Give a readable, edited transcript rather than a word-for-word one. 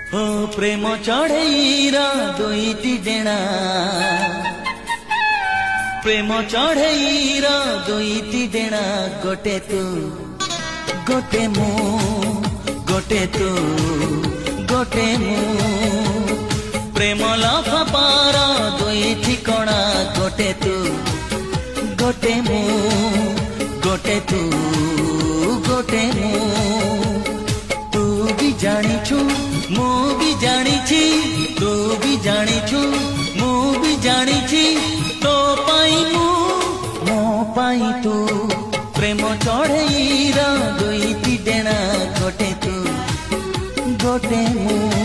ଓ ପ୍ରେମ ଚଢ଼େଇର ଦୁଇଟି ଡେଣା, ପ୍ରେମ ଚଢ଼େଇର ଦୁଇଟି ଡେଣା, ଗୋଟେ ତୁ ଗୋଟେ ମୁଁ, ଗୋଟେ ତୁ ଗୋଟେ ମୁଁ। ପ୍ରେମ ଲଫାପାର ଦୁଇ ଠିକଣା, ଗୋଟେ ତୁ ଗୋଟେ ମୁଁ, ଗୋଟେ ତୁ ଗୋଟେ ମୁଁ। ତୁ ବି ଜାଣିଛୁ ମୁଁ ବି ଜାଣିଛି, ତୁ ବି ଜାଣିଛୁ ମୁଁ ବି ଜାଣିଛି, ତୋ ପାଇଁ ମୁଁ ମୋ ପାଇଁ ତୁ। ପ୍ରେମ ଚଢ଼େଇର ଦୁଇଟି ଡେଣା, ଗୋଟେ ତୁ ଗୋଟେ ମୁଁ।